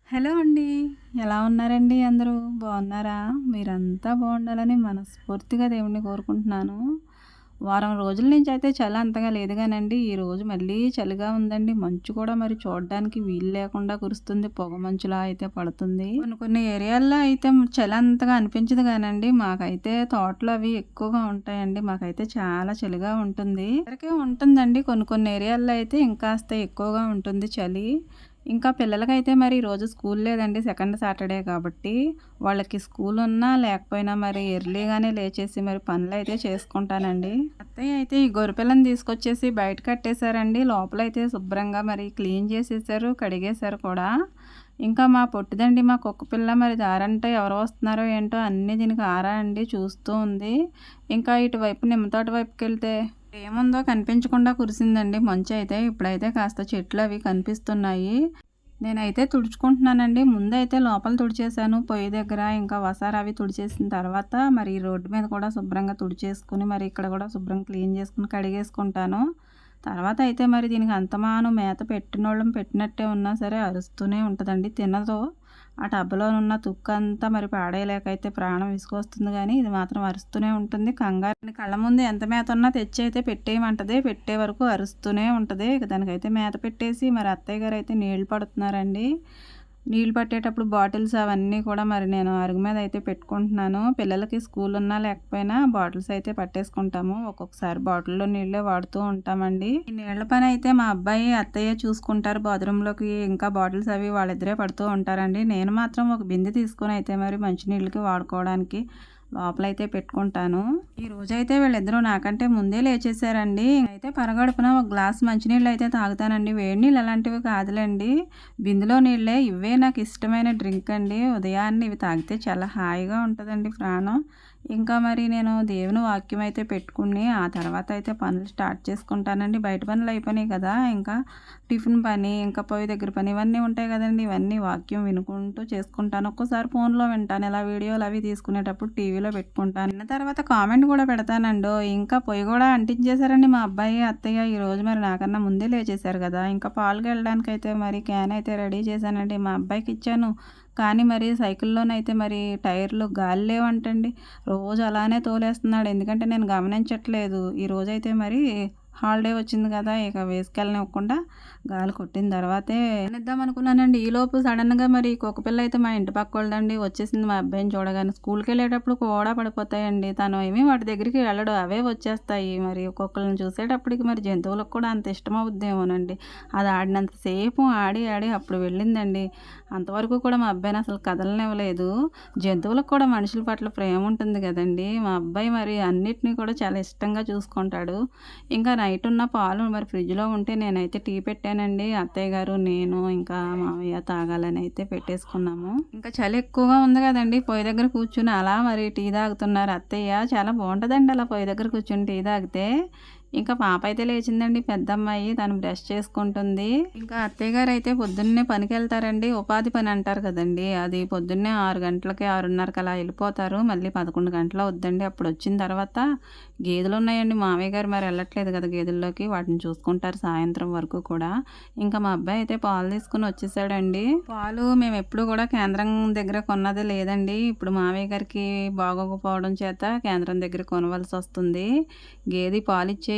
Hello అండి. ఎలా ఉన్నారండి అందరూ? బాగున్నారా? మీరంతా బాగుండాలని మనస్ఫూర్తిగా దేవుడిని కోరుకుంటున్నాను. వారం రోజుల నుంచి అయితే చలి అంతగా లేదు గానండి, ఈరోజు మళ్ళీ చలిగా ఉందండి. మంచు కూడా మరి చూడడానికి వీలు లేకుండా కురుస్తుంది. పొగ మంచులా అయితే పడుతుంది. కొన్ని కొన్ని ఏరియాల్లో అయితే చలి అంతగా అనిపించదు గానండి, మాకైతే తోటలు అవి ఎక్కువగా ఉంటాయండి. మాకైతే చాలా చలిగా ఉంటుంది. అందరికీ ఉంటుందండి. కొన్ని కొన్ని ఏరియాల్లో అయితే ఇంకాస్త ఎక్కువగా ఉంటుంది చలి. ఇంకా పిల్లలకైతే మరి ఈరోజు స్కూల్ లేదండి. సెకండ్ సాటర్డే కాబట్టి వాళ్ళకి స్కూల్ ఉన్నా లేకపోయినా మరి ఎర్లీగానే లేచేసి మరి పనులైతే చేసుకుంటానండి. అత్తయ్య అయితే ఈ గొర్రెపిల్లని తీసుకొచ్చేసి బయట కట్టేశారండి. లోపలైతే శుభ్రంగా మరి క్లీన్ చేసేసారు, కడిగేశారు కూడా. ఇంకా మా పొట్టిదండి, మా కుక్క పిల్ల మరి దారంటే ఎవరు వస్తున్నారో ఏంటో అన్నీ దీనికి ఆరా అండి, చూస్తూ ఉంది. ఇంకా ఇటువైపు నిమ్మతోట వైపుకెళ్తే ఏముందో కనిపించకుండా కురిసిందండి మంచు అయితే. ఇప్పుడైతే కాస్త చెట్లు అవి కనిపిస్తున్నాయి. నేనైతే తుడుచుకుంటున్నానండి. ముందైతే లోపల తుడిచేసాను పొయ్యి దగ్గర. ఇంకా వసారా అవి తుడిచేసిన తర్వాత మరి రోడ్డు మీద కూడా శుభ్రంగా తుడిచేసుకుని మరి ఇక్కడ కూడా శుభ్రంగా క్లీన్ చేసుకుని కడిగేసుకుంటాను. తర్వాత అయితే మరి దీనికి అంతమాను మేత పెట్టినోళ్ళం పెట్టినట్టే ఉన్నా సరే అరుస్తూనే ఉంటుందండి. తినదు. ఆ టబ్‌లోనున్న తుక్కంతా మరి పాడేయలేకైతే ప్రాణం విసుగొస్తుంది గానీ, ఇది మాత్రం అరుస్తూనే ఉంటుంది. కంగారుని కళ్ళ ముందు ఎంత మేత ఉన్నా తెచ్చి అయితే పెట్టేయమంటది. పెట్టే వరకు అరుస్తూనే ఉంటది. ఇక దానికైతే మేత పెట్టేసి మరి అత్తయ్య గారైతే నీళ్లు పడుతున్నారండి. నీళ్ళు పట్టేటప్పుడు బాటిల్స్ అవన్నీ కూడా మరి నేను అరుగు మీద అయితే పెట్టుకుంటున్నాను. పిల్లలకి స్కూల్ ఉన్నా లేకపోయినా బాటిల్స్ అయితే పట్టేసుకుంటాము. ఒక్కొక్కసారి బాటిల్‌లో నీళ్ళే వాడుతూ ఉంటామండి. ఈ నీళ్ళ పని అయితే మా అబ్బాయి, అత్తయ్య చూసుకుంటారు. బాత్రూంలోకి ఇంకా బాటిల్స్ అవి వాళ్ళిద్దరే పడుతూ ఉంటారండి. నేను మాత్రం ఒక బిందె తీసుకొని అయితే మరి మంచినీళ్ళకి వాడుకోవడానికి లోపలైతే పెట్టుకుంటాను. ఈ రోజైతే వీళ్ళిద్దరూ నాకంటే ముందే లేచేసారండి. అయితే పరగడుపున ఒక గ్లాస్ మంచినీళ్ళు అయితే తాగుతానండి. వేడి నీళ్ళు అలాంటివి కాదులేండి, బిందెలో నీళ్ళే. ఇవే నాకు ఇష్టమైన డ్రింక్ అండి. ఉదయాన్నే ఇవి తాగితే చాలా హాయిగా ఉంటుందండి ప్రాణం. ఇంకా మరి నేను దేవుని వాక్యం అయితే పెట్టుకుని ఆ తర్వాత అయితే పనులు స్టార్ట్ చేసుకుంటానండి. బయట పనులు అయిపోయినాయి కదా, ఇంకా టిఫిన్ పని, ఇంకా పొయ్యి దగ్గర పని ఇవన్నీ ఉంటాయి కదండి. ఇవన్నీ వాక్యం వినుకుంటూ చేసుకుంటాను. ఒక్కోసారి ఫోన్లో వింటాను, ఇలా వీడియోలు అవి తీసుకునేటప్పుడు టీవీలో పెట్టుకుంటాను. విన్న తర్వాత కామెంట్ కూడా పెడతానండి. ఇంకా పొయ్యి కూడా అంటించేశారండి మా అబ్బాయి, అత్తయ్య. ఈరోజు మరి నాకన్నా ముందే లేచేశారు కదా. ఇంకా పాలుకి వెళ్ళడానికి అయితే మరి క్యాన్ అయితే రెడీ చేశానండి. మా అబ్బాయికి ఇచ్చాను. కానీ మరి సైకిల్లోనైతే మరి టైర్లు గాలి లేవంటండి. రోజు అలానే తోలేస్తున్నాడు. ఎందుకంటే నేను గమనించట్లేదు. ఈరోజైతే మరి హాలిడే వచ్చింది కదా, ఇక వేసుకెళ్ళనివ్వకుండా గాలి కొట్టిన తర్వాతే ఇద్దాం అనుకున్నానండి. ఈలోపు సడన్గా మరి కుక్కపిల్ల అయితే మా ఇంటి పక్కోళ్ళదండి వచ్చేసింది. మా అబ్బాయిని చూడగానే స్కూల్కి వెళ్ళేటప్పుడు కూడా పడిపోతాయండి. తను ఏమీ వాటి దగ్గరికి వెళ్ళడు, అవే వచ్చేస్తాయి. మరి కుక్కలను చూసేటప్పటికి మరి జంతువులకు కూడా అంత ఇష్టమవుద్దేమోనండి. అది ఆడినంతసేపు ఆడి ఆడి అప్పుడు వెళ్ళిందండి. అంతవరకు కూడా మా అబ్బాయిని అసలు కదలనివ్వలేదు. జంతువులకు కూడా మనుషుల పట్ల ప్రేమ ఉంటుంది కదండి. మా అబ్బాయి మరి అన్నిటినీ కూడా చాలా ఇష్టంగా చూసుకుంటాడు. ఇంకా నైట్ ఉన్న పాలు మరి ఫ్రిడ్జ్‌లో ఉంటే నేనైతే టీ పెట్టానండి. అత్తయ్య గారు, నేను ఇంకా మావయ్య తాగాలని అయితే పెట్టేసుకున్నాము. ఇంకా చలి ఎక్కువగా ఉంది కదండీ, పొయ్యి దగ్గర కూర్చొని అలా మరి టీ తాగుతున్నారు అత్తయ్య. చాలా బాగుంటుందండి అలా పొయ్యి దగ్గర కూర్చొని టీ తాగితే. ఇంకా పాప అయితే లేచిందండి, పెద్దమ్మాయి. తను బ్రష్ చేసుకుంటుంది. ఇంకా అత్తయ్య గారు అయితే పొద్దున్నే పనికెళ్తారండి. ఉపాధి పని అంటారు కదండి, అది పొద్దున్నే 6 గంటలకి 6:30కి అలా వెళ్ళిపోతారు. మళ్ళీ 11 గంటలు అవుద్దండి. అప్పుడు వచ్చిన తర్వాత గేదెలు ఉన్నాయండి. మామయ్య గారు మరి వెళ్ళట్లేదు కదా గేదెల్లోకి, వాటిని చూసుకుంటారు సాయంత్రం వరకు కూడా. ఇంకా మా అబ్బాయి అయితే పాలు తీసుకుని వచ్చేసాడండి. పాలు మేము ఎప్పుడు కూడా కేంద్రం దగ్గర కొన్నది లేదండి. ఇప్పుడు మామయ్య గారికి బాగోకపోవడం చేత కేంద్రం దగ్గర కొనవలసి వస్తుంది. గేదె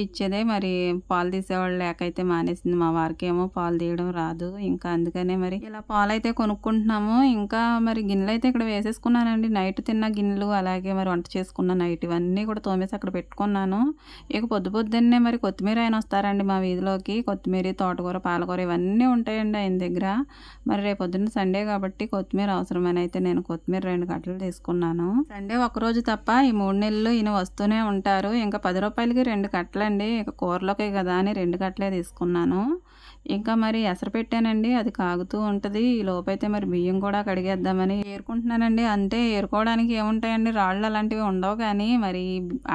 ఇచ్చేదే మరి పాలు తీసేవాళ్ళు లేకైతే మానేసింది. మా వారికేమో పాలు తీయడం రాదు. ఇంకా అందుకనే మరి ఇలా పాలైతే కొనుక్కుంటున్నాము. ఇంకా మరి గిన్నెలైతే ఇక్కడ వేసేసుకున్నానండి. నైట్ తిన్న గిన్నెలు, అలాగే మరి వంట చేసుకున్న నైట్ ఇవన్నీ కూడా తోమేసి అక్కడ పెట్టుకున్నాను. ఇక పొద్దున్నే మరి కొత్తిమీర ఆయన వస్తారండి మా వీధిలోకి. కొత్తిమీర, తోటకూర, పాలకూర ఇవన్నీ ఉంటాయండి ఆయన దగ్గర. మరి రేపొద్దున్న సండే కాబట్టి కొత్తిమీర అవసరమని అయితే నేను కొత్తిమీర 2 కట్టలు తీసుకున్నాను. సండే ఒకరోజు తప్ప ఈ 3 నెలలు ఈయన వస్తూనే ఉంటారు. ఇంకా రూ. 10కి 2 కట్టలండి. ఇక కూరలోకే కదా అని 2 కట్టలే తీసుకున్నాను. ఇంకా మరి ఎసరు పెట్టానండి, అది కాగుతూ ఉంటుంది. ఈ లోపైతే మరి బియ్యం కూడా కడిగేద్దామని ఏరుకుంటున్నానండి. అంటే ఏరుకోవడానికి ఏముంటాయండి, రాళ్ళు అలాంటివి ఉండవు. కానీ మరి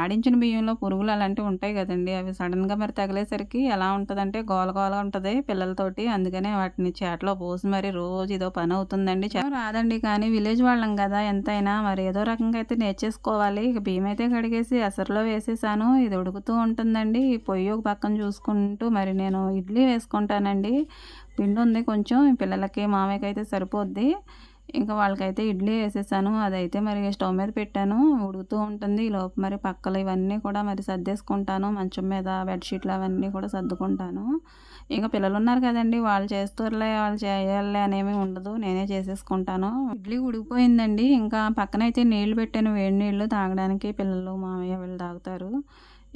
ఆడించిన బియ్యంలో పురుగులు అలాంటివి ఉంటాయి కదండి, అవి సడన్గా మరి తగిలేసరికి ఎలా ఉంటుందంటే గోల గోల ఉంటుంది పిల్లలతోటి. అందుకనే వాటిని చేటలో పోసి మరి రోజు ఇదో పని అవుతుందండి. రాదండి, కానీ విలేజ్ వాళ్ళం కదా ఎంతైనా మరి ఏదో రకంగా అయితే నేర్చేసుకోవాలి. ఇక బియ్యం అయితే కడిగేసి ఎసరులో వేసేసాను. ఇది ఉడుకుతూ ఉంటుందండి. ఈ పొయ్యి ఒక పక్కన చూసుకుంటూ మరి నేను ఇడ్లీ వేసుకుంటానండి. పిండి ఉంది కొంచెం, పిల్లలకి మామయ్యకి అయితే సరిపోద్ది. ఇంకా వాళ్ళకైతే ఇడ్లీ వేసేసాను. అదైతే మరి స్టవ్ మీద పెట్టాను, ఉడుకుతూ ఉంటుంది. ఈలోపు మరి పక్కలు ఇవన్నీ కూడా మరి సర్దేసుకుంటాను. మంచం మీద బెడ్షీట్లు అవన్నీ కూడా సర్దుకుంటాను. ఇంకా పిల్లలు ఉన్నారు కదండి, వాళ్ళు చేస్తారులే, వాళ్ళు చేయాలి అనేమి ఉండదు, నేనే చేసేసుకుంటాను. ఇడ్లీ ఉడికిపోయిందండి. ఇంకా పక్కనైతే నీళ్లు పెట్టాను, వేడి నీళ్ళు తాగడానికి. పిల్లలు మామయ్య వీళ్ళు తాగుతారు.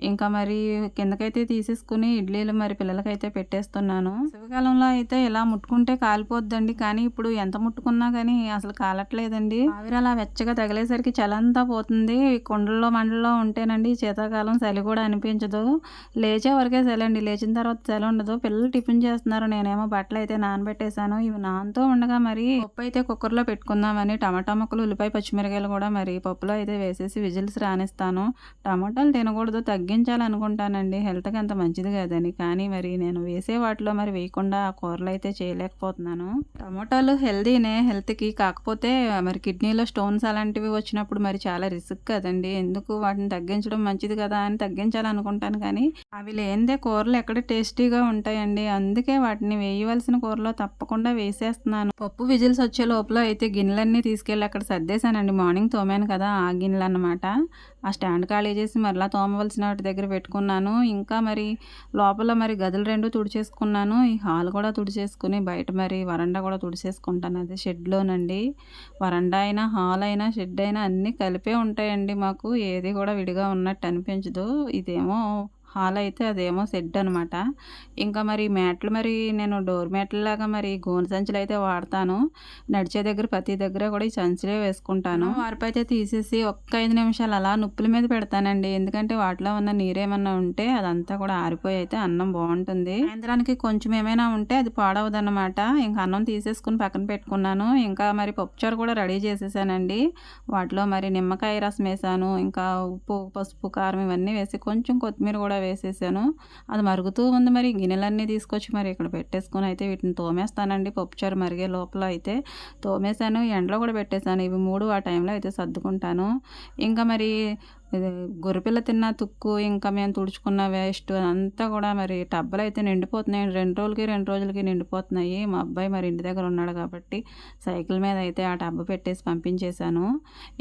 ఇంకా మరి కిందకైతే తీసేసుకుని ఇడ్లీలు మరి పిల్లలకైతే పెట్టేస్తున్నాను. వేసవికాలంలో అయితే ఇలా ముట్టుకుంటే కాలిపోద్దండి, కానీ ఇప్పుడు ఎంత ముట్టుకున్నా కానీ అసలు కాలట్లేదండి. ఆవిరి అలా వెచ్చగా తగిలేసరికి చలంతా పోతుంది. కుండల్లో మండల్లో ఉంటేనండి శీతాకాలం చలి కూడా అనిపించదు. లేచే వరకే చలి అండి, లేచిన తర్వాత చలి ఉండదు. పిల్లలు టిఫిన్ చేస్తున్నారు, నేనేమో బట్టలు అయితే నానబెట్టేశాను. ఇవి నానుతూ ఉండగా మరి పప్పు అయితే కుక్కర్లో పెట్టుకుందామని టమాటా ముక్కలు, ఉల్లిపాయ, పచ్చిమిరకాయలు కూడా మరి పప్పులో అయితే వేసేసి విజిల్స్ రానిస్తాను. టమాటాలు తినకూడదు, తగ్గించాలనుకుంటానండి, హెల్త్కి అంత మంచిది కాదని. కానీ మరి నేను వేసే వాటిలో మరి వేయకుండా ఆ కూరలు అయితే చేయలేకపోతున్నాను. టమాటాలు హెల్తీనే హెల్త్కి, కాకపోతే మరి కిడ్నీలో స్టోన్స్ అలాంటివి వచ్చినప్పుడు మరి చాలా రిస్క్ కదండి. ఎందుకు వాటిని తగ్గించడం మంచిది కదా అని తగ్గించాలనుకుంటాను, కానీ అవి లేనిదే కూరలు ఎక్కడ టేస్టీగా ఉంటాయండి. అందుకే వాటిని వేయవలసిన కూరలో తప్పకుండా వేసేస్తున్నాను. పప్పు విజిల్స్ వచ్చే లోపల అయితే గిన్నెలన్నీ తీసుకెళ్ళి అక్కడ సర్దేశానండి. మార్నింగ్ తోమాను కదా ఆ గిన్నెలు అన్నమాట. ఆ స్టాండ్ ఖాళీ చేసి మరలా తోమవలసిన వాటి దగ్గర పెట్టుకున్నాను. ఇంకా మరి లోపల మరి గదులు 2 తుడిచేసుకున్నాను. ఈ హాల్ కూడా తుడిచేసుకుని బయట మరి వరండా కూడా తుడిచేసుకుంటాను. అదే షెడ్లోనండి. వరండా అయినా, హాల్ అయినా, షెడ్ అయినా అన్నీ కలిపే ఉంటాయండి మాకు. ఏది కూడా విడిగా ఉన్నట్టు అనిపించదు. ఇదేమో హాల్ అయితే, అదేమో షెడ్ అనమాట. ఇంకా మరి మ్యాట్లు మరి నేను డోర్ మ్యాట్లలాగా మరి గోను సంచులు అయితే వాడతాను. నడిచే దగ్గర ప్రతి దగ్గర కూడా ఈ సంచులే వేసుకుంటాను. వారిపైతే తీసేసి ఒక్క 5 నిమిషాలు అలా నుప్పుల మీద పెడతానండి. ఎందుకంటే వాటిలో ఉన్న నీరేమన్నా ఉంటే అదంతా కూడా ఆరిపోయి అయితే అన్నం బాగుంటుంది. సాయంత్రానికి కొంచెం ఏమైనా ఉంటే అది పాడవదన్నమాట. ఇంకా అన్నం తీసేసుకుని పక్కన పెట్టుకున్నాను. ఇంకా మరి పప్పుచారు కూడా రెడీ చేసేసానండి. వాటిలో మరి నిమ్మకాయ రసం వేసాను. ఇంకా ఉప్పు, పసుపు, కారం ఇవన్నీ వేసి కొంచెం కొత్తిమీర కూడా వేసేసాను. అది మరుగుతూ ఉంది. మరి గిన్నెలన్నీ తీసుకొచ్చి మరి ఇక్కడ పెట్టేసుకొని అయితే వీటిని తోమేస్తానండి. పప్పుచారు మరిగే లోపల అయితే తోమేశాను, ఎండలో కూడా పెట్టేశాను. ఇవి 3 ఆ టైంలో అయితే సర్దుకుంటాను. ఇంకా మరి గొర్రెపిల్ల తిన్న తుక్కు, ఇంకా మేము తుడుచుకున్న వేస్ట్ అంతా కూడా మరి టబ్బలు అయితే నిండిపోతున్నాయి. 2 రోజులకి నిండిపోతున్నాయి. మా అబ్బాయి మరి ఇంటి దగ్గర ఉన్నాడు కాబట్టి సైకిల్ మీద అయితే ఆ టబ్బు పెట్టేసి పంపించేశాను.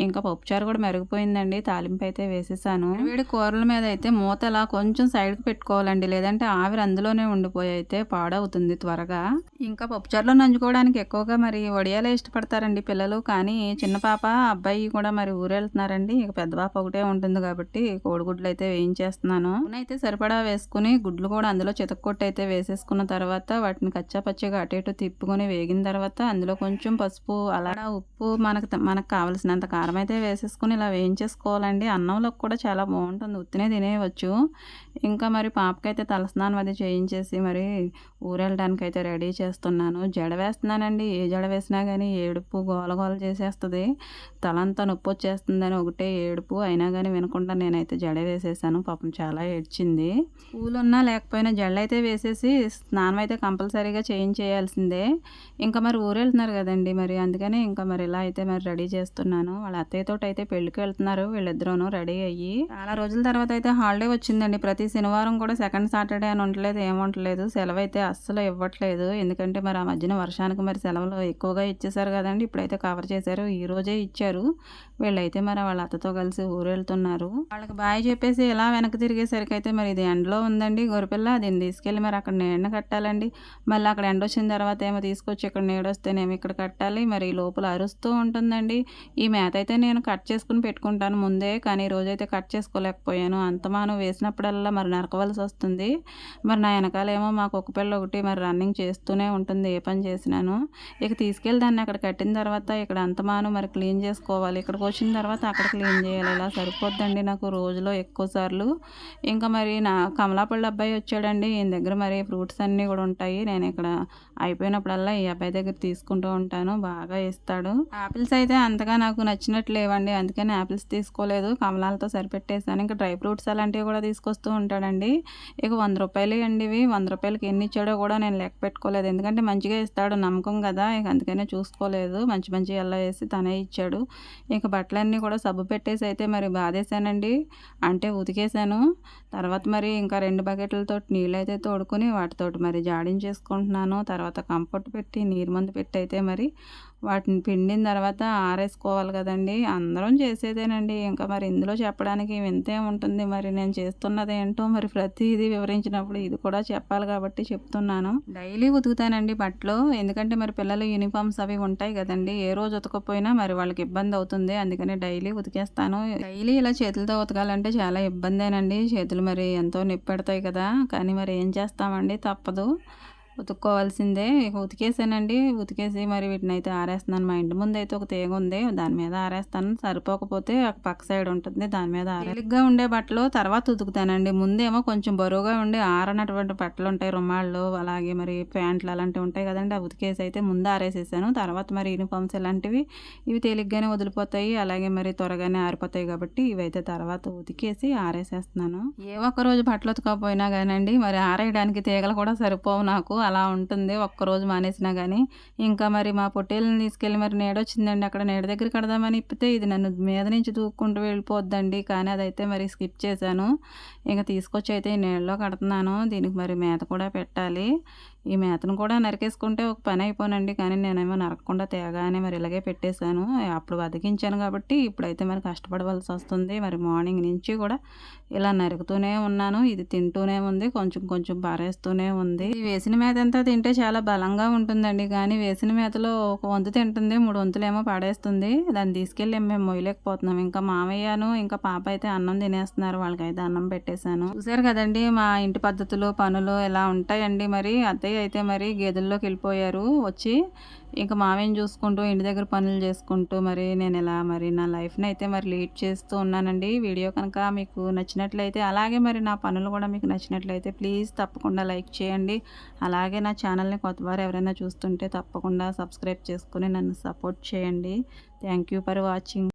ఇంకా పప్పుచారు కూడా మరిగిపోయిందండి. తాలింపు అయితే వేసేసాను. వేడి కూరల మీద అయితే మూత అలా కొంచెం సైడ్కి పెట్టుకోవాలండి, లేదంటే ఆవిరి అందులోనే ఉండిపోయి అయితే పాడవుతుంది త్వరగా. ఇంకా పప్పుచారులో నంచుకోవడానికి ఎక్కువగా మరి వడియాలే ఇష్టపడతారండి పిల్లలు. కానీ చిన్న పాప, అబ్బాయి కూడా మరి ఊరెళ్తున్నారండి. ఇక పెద్ద పాప ఒకటే ఉంటుంది కాబట్టి కోడిగుడ్లు అయితే వేయించేస్తున్నాను. అయితే సరిపడా వేసుకుని గుడ్లు కూడా అందులో చితక్కొట్టి అయితే వేసేసుకున్న తర్వాత వాటిని కచ్చా పచ్చిగా అటు ఇటు తిప్పుకొని వేగిన తర్వాత అందులో కొంచెం పసుపు, అలా ఉప్పు, మనకు కావలసినంత కారం అయితే వేసేసుకుని ఇలా వేయించేసుకోవాలండి. అన్నంలోకి కూడా చాలా బాగుంటుంది, ఉత్తినే తినేయవచ్చు. ఇంకా మరి పాపకైతే తలస్నానం అది చేయించేసి మరి ఊరెళ్ళడానికి అయితే రెడీ చేస్తున్నాను. జడ వేస్తున్నానండి. ఏ జడ వేసినా కానీ ఏడుపు, గోల చేసేస్తుంది. తలంతా నొప్పి వచ్చేస్తుందని ఒకటే ఏడుపు. అయినా కానీ వినకుండా నేనైతే జడ వేసేసాను. పాపం చాలా ఏడ్చింది. స్కూల్ ఉన్నా లేకపోయినా జడలు అయితే వేసేసి స్నానం అయితే కంపల్సరీగా చేయించేయాల్సిందే. ఇంకా మరి ఊరెళ్తున్నారు కదండి, మరి అందుకని ఇంకా మరి ఇలా అయితే మరి రెడీ చేస్తున్నాను. వాళ్ళ అత్తయ్యతో అయితే పెళ్ళికి వెళ్తున్నారు వీళ్ళిద్దరూను రెడీ అయ్యి. చాలా రోజుల తర్వాత అయితే హాలిడే వచ్చిందండి. ప్రతి శనివారం కూడా సెకండ్ సాటర్డే అని ఉండలేదు, ఏముంటలేదు. సెలవు అయితే అస్సలు ఇవ్వట్లేదు. ఎందుకంటే మరి ఆ మధ్యన వర్షానికి మరి సెలవులు ఎక్కువగా ఇచ్చేసారు కదండి. ఇప్పుడైతే కవర్ చేశారు, ఈ రోజే ఇచ్చారు. వీళ్ళైతే మరి వాళ్ళ అత్తతో కలిసి ఊరెళ్తున్నారు. వాళ్ళకి బాయ్ చెప్పేసి ఇలా వెనక్కి తిరిగేసరికి అయితే మరి ఇది ఎండలో ఉందండి గొర్రెపిల్ల. దీన్ని తీసుకెళ్ళి మరి అక్కడ నీడ కట్టాలండి. మళ్ళీ అక్కడ ఎండ వచ్చిన తర్వాత ఏమో తీసుకొచ్చి ఇక్కడ నీడొస్తేనేమో ఇక్కడ కట్టాలి. మరి లోపల అరుస్తూ ఉంటుందండి. ఈ మేత అయితే నేను కట్ చేసుకుని పెట్టుకుంటాను ముందే, కానీ రోజైతే కట్ చేసుకోలేకపోయాను. అంతమాను వేసినప్పుడల్లా మరి నరకవలసి వస్తుంది. మరి నా వెనకాలేమో మా కుక్క పిల్ల ఒకటి మరి రన్నింగ్ చేస్తూనే ఉంటుంది ఏ పని చేసినాను. ఇక తీసుకెళ్ళి దాన్ని అక్కడ కట్టిన తర్వాత ఇక్కడ అంతమాను మరి క్లీన్ చేసుకోవాలి. ఇక్కడికి వచ్చిన తర్వాత అక్కడ క్లీన్ చేయాలి. ఇలా సరిపోద్దండి నాకు రోజులో ఎక్కువ సార్లు. ఇంకా మరి నా కమలాపల్లి అబ్బాయి వచ్చాడండి. ఈయన దగ్గర మరి ఫ్రూట్స్ అన్నీ కూడా ఉంటాయి. నేను ఇక్కడ అయిపోయినప్పుడల్లా ఈ అబ్బాయి దగ్గర తీసుకుంటూ ఉంటాను, బాగా ఇస్తాడు. యాపిల్స్ అయితే అంతగా నాకు నచ్చినట్లు లేవండి, అందుకని యాపిల్స్ తీసుకోలేదు, కమలాలతో సరిపెట్టేసాను. ఇంకా డ్రై ఫ్రూట్స్ అలాంటివి కూడా తీసుకొస్తూ ఉంటాడండి. ఇక 100 రూపాయలు అండి ఇవి. 100 రూపాయలకి ఎన్ని ఇచ్చాడో కూడా నేను లెక్క పెట్టుకోలేదు, ఎందుకంటే మంచిగా ఇస్తాడు నమ్మకం కదా. ఇక అందుకనే చూసుకోలేదు. మంచి ఎలా వేసి తనే ఇచ్చాడు. ఇక బట్టలన్నీ కూడా సబ్బు పెట్టేసి అయితే మరి బాధ బాధేసానండి. అంటే ఉతికేసాను. తర్వాత మరి ఇంకా 2 బకెట్లతోటి నీళ్ళైతే తోడుకొని వాటితోటి మరి జాడించేసుకుంటున్నాను. తర్వాత కంఫర్ట్ పెట్టి నీరు మందు పెట్టి అయితే మరి వాటిని పిండిన తర్వాత ఆరేసుకోవాలి కదండీ! అందరం చేసేదేనండి. ఇంకా మరి ఇందులో చెప్పడానికి వింతేముంటుంది. మరి నేను చేస్తున్నదేంటో మరి ప్రతీది వివరించినప్పుడు ఇది కూడా చెప్పాలి కాబట్టి చెప్తున్నాను. డైలీ ఉతుకుతానండి బట్టలు. ఎందుకంటే మరి పిల్లల యూనిఫామ్స్ అవి ఉంటాయి కదండీ! ఏ రోజు ఉతకపోయినా మరి వాళ్ళకి ఇబ్బంది అవుతుంది. అందుకని డైలీ ఉతికేస్తాను. డైలీ ఇలా చేతులతో ఉతకాలంటే చాలా ఇబ్బందేనండి. చేతులు మరి ఎంతో నొప్పి పెడతాయి కదా! కానీ మరి ఏం చేస్తామండి, తప్పదు. ఉతుక్కోవాల్సిందే. ఇక ఉతికేసానండి. ఉతికేసి మరి వీటినైతే ఆరేస్తున్నాను. మా ఇంటి ముందైతే ఒక తీగ ఉంది. దాని మీద ఆరేస్తాను. సరిపోకపోతే పక్క సైడ్ ఉంటుంది. దాని మీద తేలిగ్గా ఉండే బట్టలు తర్వాత ఉతుకుతానండి. ముందేమో కొంచెం బరువుగా ఉండి ఆరనటువంటి బట్టలు ఉంటాయి. రుమాళ్ళు అలాగే మరి ప్యాంట్లు అలాంటివి ఉంటాయి కదండీ! అవి ఉతికేసి అయితే ముందు ఆరేసేసాను. తర్వాత మరి యూనిఫామ్స్ ఇలాంటివి ఇవి తేలిగ్గానే వదిలిపోతాయి. అలాగే మరి త్వరగానే ఆరిపోతాయి కాబట్టి ఇవైతే తర్వాత ఉతికేసి ఆరేసేస్తున్నాను. ఏ ఒక్కరోజు బట్టలు ఉతకపోయినా కానండి మరి ఆరేయడానికి తీగలు కూడా సరిపోవు నాకు. అలా ఉంటుంది. ఒక్కరోజు మానేసినా గానీ. ఇంకా మరి మా పొట్టేలుని తీసుకెళ్ళి మరి నీడొచ్చిందండి. అక్కడ నీడ దగ్గర కడదామని ఇప్పితే ఇది నన్ను మీద నుంచి దూక్కుంటూ వెళ్ళిపోద్దండి. కానీ అదైతే మరి స్కిప్ చేశాను. ఇంక తీసుకొచ్చి అయితే ఈ నీడలో కడుతున్నాను. దీనికి మరి మేత కూడా పెట్టాలి. ఈ మేతను కూడా నరికేసుకుంటే ఒక పని అయిపోనండి. కానీ నేనేమో నరకకుండా తేగానే మరి ఇలాగే పెట్టేశాను. అప్పుడు బతికించాను కాబట్టి ఇప్పుడైతే మరి కష్టపడవలసి వస్తుంది. మరి మార్నింగ్ నుంచి కూడా ఇలా నరుకుతూనే ఉన్నాను. ఇది తింటూనే ఉంది. కొంచెం కొంచెం పారేస్తూనే ఉంది. ఈ వేసిన మేత అంతా తింటే చాలా బలంగా ఉంటుందండి. కానీ వేసిన మేతలో ఒక వంతు తింటుంది, 3 వంతులేమో పడేస్తుంది. దాన్ని తీసుకెళ్ళి మేము మొయ్యలేకపోతున్నాం. ఇంకా మామయ్యను ఇంకా పాప అయితే అన్నం తినేస్తున్నారు. వాళ్ళకైతే అన్నం పెట్టేశాను. చూసారు కదండి మా ఇంటి పద్ధతులు, పనులు ఎలా ఉంటాయండి. మరి అత్తయ్య అయితే మరి గేదెల్లోకి వెళ్ళిపోయారు వచ్చి. ఇంకా మామయ్యని చూసుకుంటూ ఇంటి దగ్గర పనులు చేసుకుంటూ మరి నేను ఇలా మరి నా లైఫ్ని అయితే మరి లీడ్ చేస్తూ ఉన్నానండి. వీడియో కనుక మీకు నచ్చినట్లయితే అలాగే మరి నా పనులు కూడా మీకు నచ్చినట్లయితే ప్లీజ్ తప్పకుండా లైక్ చేయండి. అలాగే నా ఛానల్ని కొత్తవారు ఎవరైనా చూస్తుంటే తప్పకుండా సబ్స్క్రైబ్ చేసుకుని నన్ను సపోర్ట్ చేయండి. Thank you for watching.